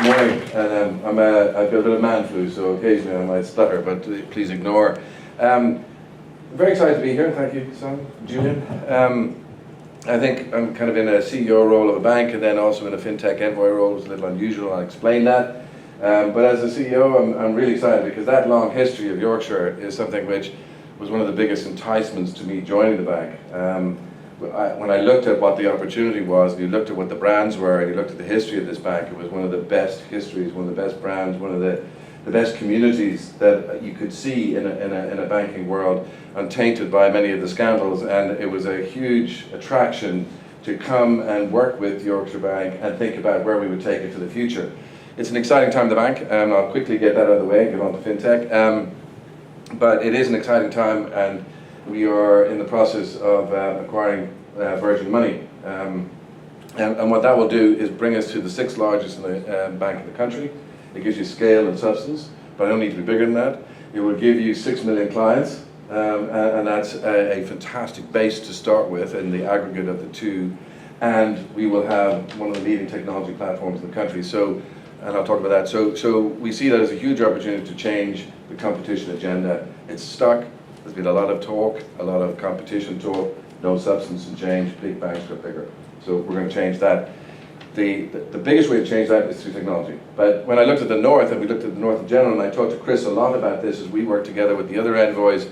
Morning, and I've got a bit of man flu, so occasionally I might stutter, but please ignore. Very excited to be here. Thank you, Simon, Julian. I think I'm kind of in a CEO role of a bank, and then also in a FinTech envoy role. It's a little unusual. I'll explain that. But as a CEO, I'm really excited because that long history of Yorkshire is something which was one of the biggest enticements to me joining the bank. When I looked at what the opportunity was, and you looked at what the brands were, and you looked at the history of this bank, it was one of the best histories, one of the best brands, one of the best communities that you could see in a banking world, untainted by many of the scandals. And it was a huge attraction to come and work with Yorkshire Bank and think about where we would take it to the future. It's an exciting time in the bank, and I'll quickly get that out of the way and get on to FinTech. But it is an exciting time, and we are in the process of acquiring Virgin Money. And what that will do is bring us to the 6th largest bank in the country. It gives you scale and substance, but I don't need to be bigger than that. It will give you 6 million clients, and that's a fantastic base to start with in the aggregate of the two. And we will have one of the leading technology platforms in the country. And I'll talk about that. So we see that as a huge opportunity to change the competition agenda. It's stuck. There's been a lot of talk, a lot of competition talk, no substance and change. Big banks got bigger. So we're going to change that. The biggest way to change that is through technology. But when I looked at the North, and we looked at the North in general, and I talked to Chris a lot about this as we work together with the other envoys,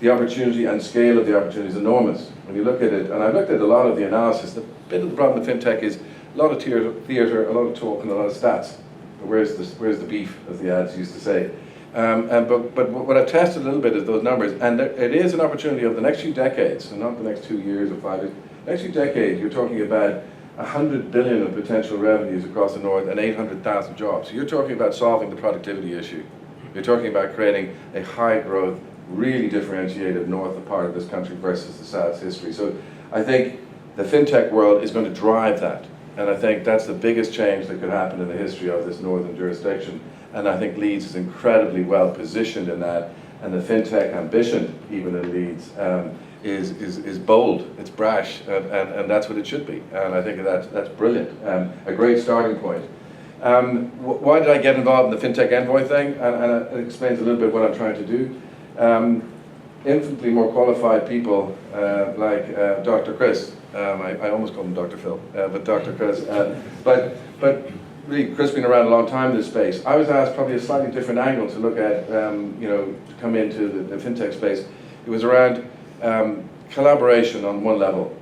the opportunity and scale of the opportunity is enormous. When you look at it, and I've looked at a lot of the analysis, the bit of the problem with FinTech is a lot of theatre, a lot of talk, and a lot of stats. But where's the beef, as the ads used to say. But what I've tested a little bit is those numbers, and it is an opportunity of the next few decades, and not the next 2 years or 5 years. Next few decades, you're talking about 100 billion of potential revenues across the North and 800,000 jobs. So you're talking about solving the productivity issue. You're talking about creating a high growth, really differentiated North part of this country versus the South's history. So I think the FinTech world is going to drive that. And I think that's the biggest change that could happen in the history of this northern jurisdiction. And I think Leeds is incredibly well positioned in that. And the FinTech ambition, even in Leeds, is bold, it's brash, and that's what it should be. And I think that's brilliant, a great starting point. Why did I get involved in the FinTech Envoy thing? And it explains a little bit what I'm trying to do. Infinitely more qualified people like Dr. Chris. I almost called him Dr. Phil, but Dr. Chris. But really, Chris been around a long time in this space. I was asked probably a slightly different angle to look at, to come into the FinTech space. It was around collaboration on one level.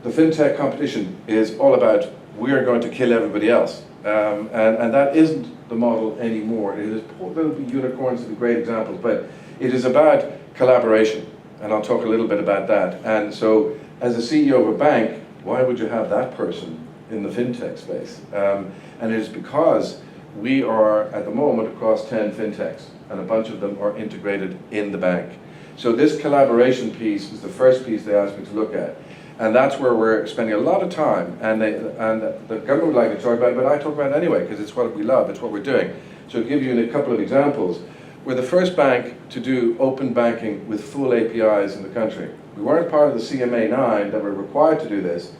The FinTech competition is all about we are going to kill everybody else. And that isn't the model anymore. There'll be unicorns and great examples, but it is about collaboration. And I'll talk a little bit about that. And so, as a CEO of a bank, why would you have that person in the FinTech space? And it is because we are, at the moment, across 10 FinTechs, and a bunch of them are integrated in the bank. So this collaboration piece is the first piece they asked me to look at. And that's where we're spending a lot of time, and the government would like to talk about it, but I talk about it anyway, because it's what we love, it's what we're doing. So to give you a couple of examples, we're the first bank to do open banking with full APIs in the country. We weren't part of the CMA9 that were required to do this.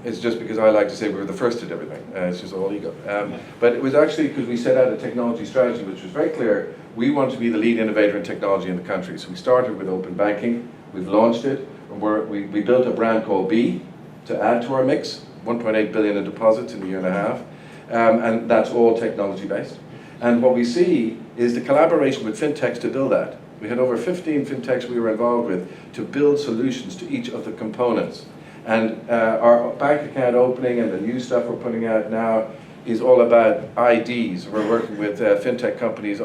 It's just because I like to say we were the first to do everything. It's just all ego. But it was actually because we set out a technology strategy which was very clear. We want to be the lead innovator in technology in the country. So we started with open banking. We've launched it. We built a brand called B to add to our mix. 1.8 billion in deposits in a year and a half. And that's all technology based. And what we see is the collaboration with FinTechs to build that. We had over 15 FinTechs we were involved with to build solutions to each of the components. And our bank account opening and the new stuff we're putting out now is all about IDs. We're working with FinTech companies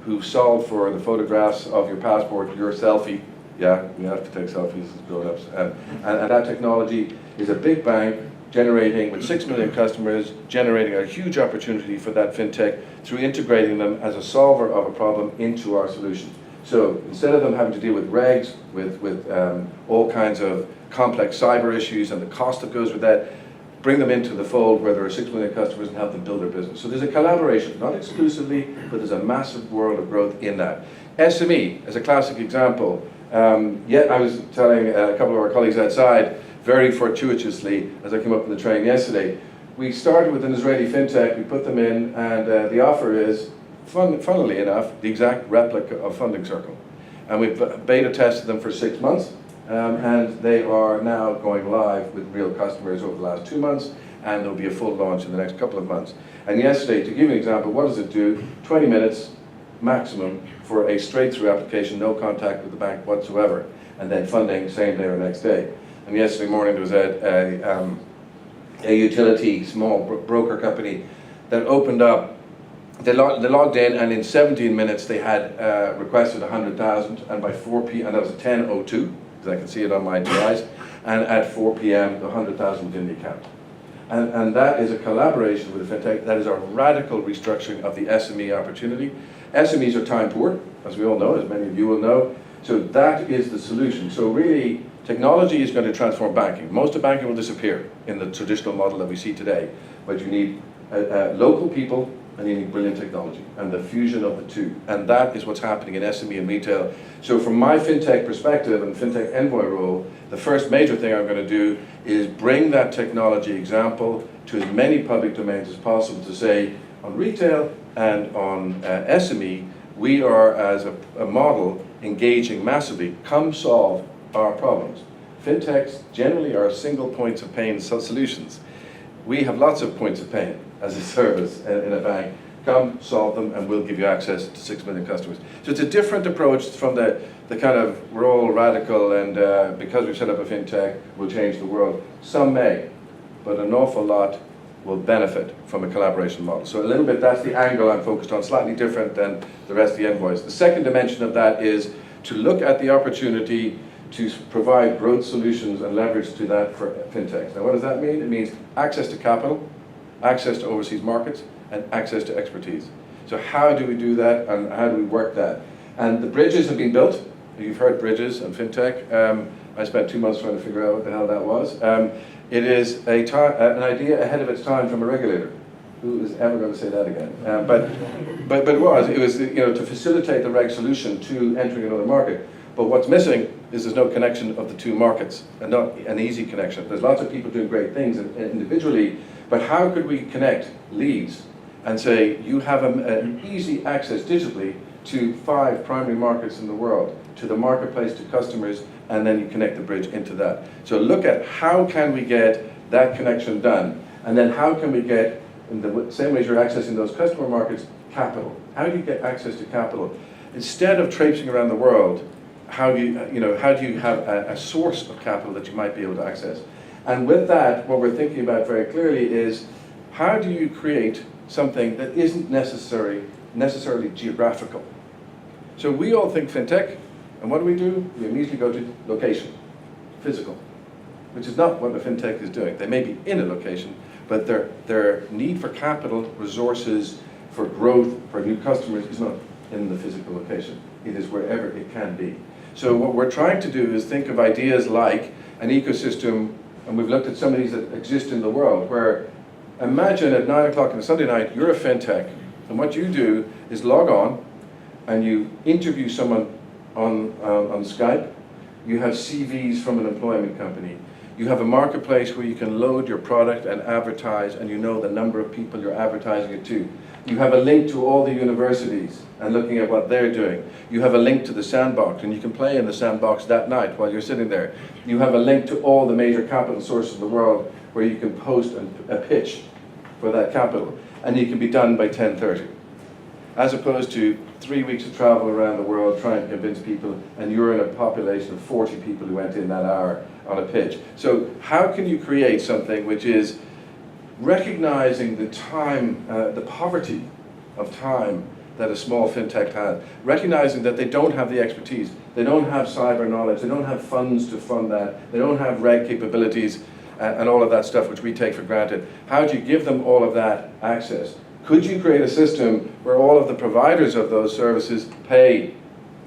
who solve for the photographs of your passport, your selfie. Yeah, we have to take selfies as grown-ups. And that technology is a big bank generating, with 6 million customers, generating a huge opportunity for that FinTech through integrating them as a solver of a problem into our solution. So instead of them having to deal with regs, with all kinds of complex cyber issues and the cost that goes with that, bring them into the fold where there are 6 million customers and help them build their business. So there's a collaboration, not exclusively, but there's a massive world of growth in that. SME, as a classic example, I was telling a couple of our colleagues outside, very fortuitously, as I came up on the train yesterday, we started with an Israeli FinTech, we put them in, and the offer is, funnily enough, the exact replica of Funding Circle. And we've beta tested them for 6 months, and they are now going live with real customers over the last 2 months, and there'll be a full launch in the next couple of months. And yesterday, to give you an example, what does it do? 20 minutes maximum for a straight-through application, no contact with the bank whatsoever, and then funding same day or next day. And yesterday morning there was a utility, small broker company that opened up. They logged in, and in 17 minutes they had requested 100,000, and by 4 p.m., and that was at 10:02, because I can see it on my device, and at 4 p.m. the 100,000 was in the account. And that is a collaboration with the FinTech. That is a radical restructuring of the SME opportunity. SMEs are time poor, as we all know, as many of you will know. So that is the solution. So really, technology is going to transform banking. Most of banking will disappear in the traditional model that we see today. But you need local people, and you need brilliant technology, and the fusion of the two. And that is what's happening in SME and retail. So from my FinTech perspective and FinTech envoy role, the first major thing I'm going to do is bring that technology example to as many public domains as possible to say, on retail and on SME, we are, as a model, engaging massively. Come solve our problems. FinTechs generally are single points of pain solutions. We have lots of points of pain as a service in a bank. Come solve them, and we'll give you access to 6 million customers. So it's a different approach from the kind of we're all radical, and because we've set up a FinTech, we'll change the world. Some may, but an awful lot will benefit from a collaboration model. So a little bit, that's the angle I'm focused on, slightly different than the rest of the envoys. The second dimension of that is to look at the opportunity to provide growth solutions and leverage to that for FinTechs. Now what does that mean? It means access to capital, access to overseas markets, and access to expertise. So how do we do that, and how do we work that? And the bridges have been built. You've heard bridges and FinTech. I spent 2 months trying to figure out what the hell that was. It is an idea ahead of its time from a regulator. Who is ever going to say that again? But it was to facilitate the reg solution to entering another market. But what's missing is there's no connection of the two markets, and not an easy connection. There's lots of people doing great things individually, but how could we connect leads and say you have an easy access digitally to 5 primary markets in the world, to the marketplace, to customers, and then you connect the bridge into that. So look at how can we get that connection done, and then how can we get, in the same way you're accessing those customer markets, capital. How do you get access to capital? Instead of traipsing around the world, how do you have a source of capital that you might be able to access? And with that, what we're thinking about very clearly is how do you create something that isn't necessarily geographical? So we all think FinTech, and what do? We immediately go to location, physical, which is not what a FinTech is doing. They may be in a location, but their need for capital, resources, for growth, for new customers is not in the physical location. It is wherever it can be. So what we're trying to do is think of ideas like an ecosystem, and we've looked at some of these that exist in the world, where imagine at 9 o'clock on a Sunday night, you're a FinTech, and what you do is log on, and you interview someone on Skype. You have CVs from an employment company. You have a marketplace where you can load your product and advertise, and you know the number of people you're advertising it to. You have a link to all the universities and looking at what they're doing. You have a link to the sandbox, and you can play in the sandbox that night while you're sitting there. You have a link to all the major capital sources of the world where you can post a pitch for that capital, and you can be done by 10:30. As opposed to 3 weeks of travel around the world trying to convince people, and you're in a population of 40 people who went in that hour on a pitch. So how can you create something which is recognizing the time, the poverty of time that a small FinTech has, recognizing that they don't have the expertise, they don't have cyber knowledge, they don't have funds to fund that, they don't have reg capabilities, and all of that stuff which we take for granted. How do you give them all of that access? Could you create a system where all of the providers of those services pay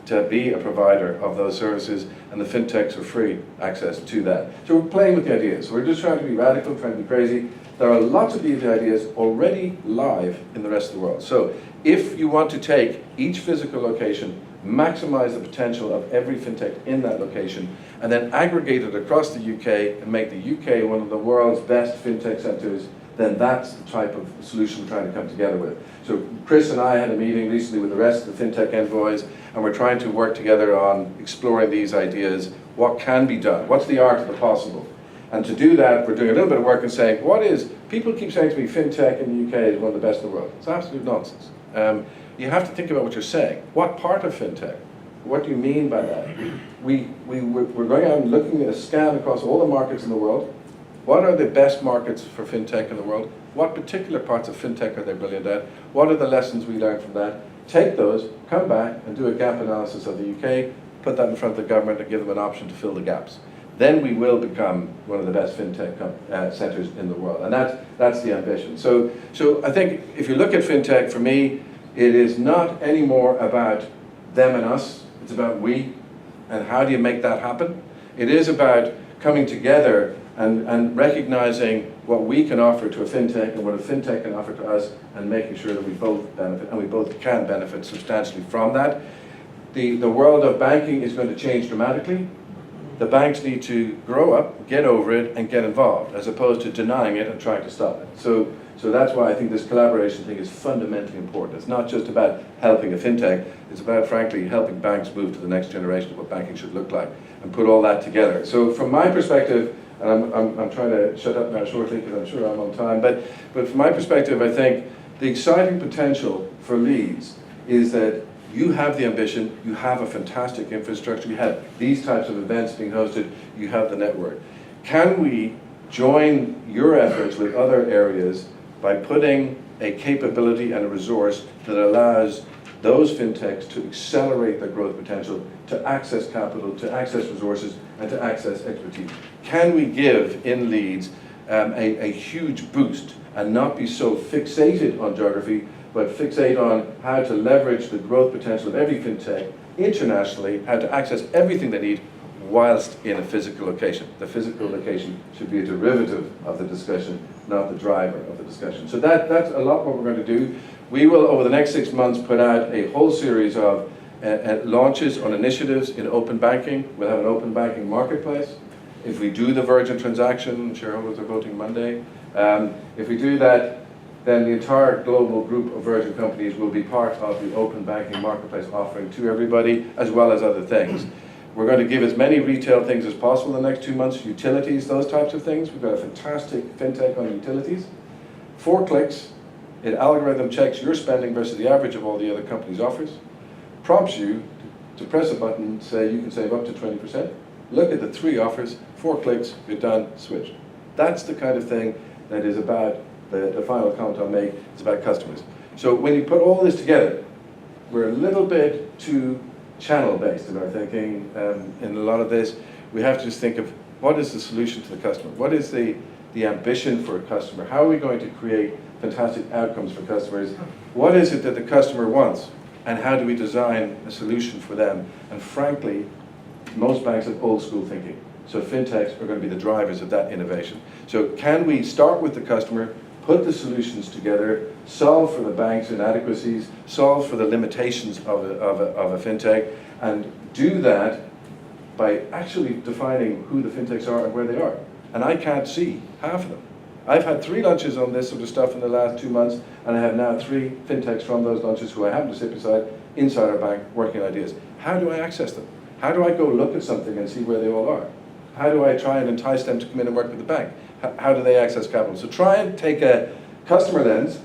to be a provider of those services, and the FinTechs are free access to that? So we're playing with the ideas. We're just trying to be radical, trying to be crazy. There are lots of these ideas already live in the rest of the world. So if you want to take each physical location, maximize the potential of every FinTech in that location, and then aggregate it across the UK and make the UK one of the world's best FinTech centers, then that's the type of solution we're trying to come together with. So Chris and I had a meeting recently with the rest of the FinTech envoys, and we're trying to work together on exploring these ideas. What can be done? What's the art of the possible? And to do that, we're doing a little bit of work and saying, people keep saying to me, FinTech in the UK is one of the best in the world. It's absolute nonsense. You have to think about what you're saying. What part of FinTech? What do you mean by that? We're going out and looking at a scan across all the markets in the world. What are the best markets for FinTech in the world? What particular parts of FinTech are they brilliant at? What are the lessons we learned from that? Take those, come back and do a gap analysis of the UK, put that in front of the government and give them an option to fill the gaps. Then we will become one of the best FinTech centres in the world. And that's the ambition. So I think if you look at FinTech, for me, it is not anymore about them and us. It's about we. And how do you make that happen? It is about coming together and recognizing what we can offer to a FinTech and what a FinTech can offer to us, and making sure that we both benefit, and we both can benefit substantially from that. The world of banking is going to change dramatically. The banks need to grow up, get over it, and get involved, as opposed to denying it and trying to stop it. So that's why I think this collaboration thing is fundamentally important. It's not just about helping a FinTech, it's about, frankly, helping banks move to the next generation of what banking should look like, and put all that together. So from my perspective, and I'm trying to shut up now shortly because I'm sure I'm on time, but from my perspective, I think the exciting potential for Leeds is that you have the ambition, you have a fantastic infrastructure, you have these types of events being hosted, you have the network. Can we join your efforts with other areas by putting a capability and a resource that allows those FinTechs to accelerate their growth potential, to access capital, to access resources, and to access expertise? Can we give in Leeds a huge boost and not be so fixated on geography, but fixate on how to leverage the growth potential of every FinTech internationally, how to access everything they need whilst in a physical location. The physical location should be a derivative of the discussion, not the driver of the discussion. So that's a lot what we're going to do. We will, over the next 6 months, put out a whole series of launches on initiatives in open banking. We'll have an open banking marketplace. If we do the Virgin transaction, shareholders are voting Monday. If we do that, then the entire global group of Virgin companies will be part of the open banking marketplace offering to everybody, as well as other things. We're going to give as many retail things as possible in the next 2 months, utilities, those types of things. We've got a fantastic FinTech on utilities. 4 clicks, it algorithm checks your spending versus the average of all the other companies' offers, prompts you to press a button, say you can save up to 20%. Look at the 3 offers, 4 clicks, you're done, switch. That's the kind of thing that is about the final comment I'll make. It's about customers. So when you put all this together, we're a little bit too channel-based in our thinking. In a lot of this, we have to just think of what is the solution to the customer? What is the ambition for a customer? How are we going to create fantastic outcomes for customers? What is it that the customer wants? And how do we design a solution for them? And frankly, most banks have old school thinking. So FinTechs are going to be the drivers of that innovation. So can we start with the customer, put the solutions together, solve for the bank's inadequacies, solve for the limitations of a FinTech, and do that by actually defining who the FinTechs are and where they are. And I can't see half of them. I've had 3 lunches on this sort of stuff in the last 2 months, and I have now 3 FinTechs from those lunches who I happen to sit beside inside our bank working on ideas. How do I access them? How do I go look at something and see where they all are? How do I try and entice them to come in and work with the bank? How do they access capital? So try and take a customer lens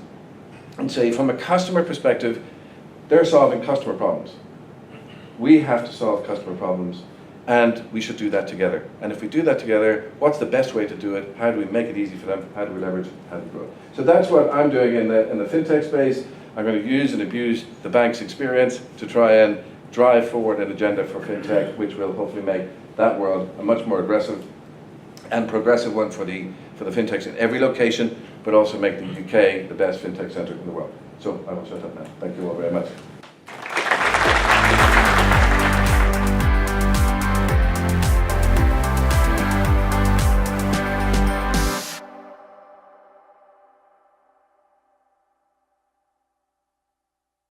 and say, from a customer perspective, they're solving customer problems. We have to solve customer problems, and we should do that together. And if we do that together, what's the best way to do it? How do we make it easy for them? How do we leverage it? How do we grow it? So that's what I'm doing in the FinTech space. I'm going to use and abuse the bank's experience to try and drive forward an agenda for FinTech, which will hopefully make that world a much more aggressive and progressive one for the FinTechs in every location, but also make the UK the best FinTech centre in the world. So I will shut up now. Thank you all very much.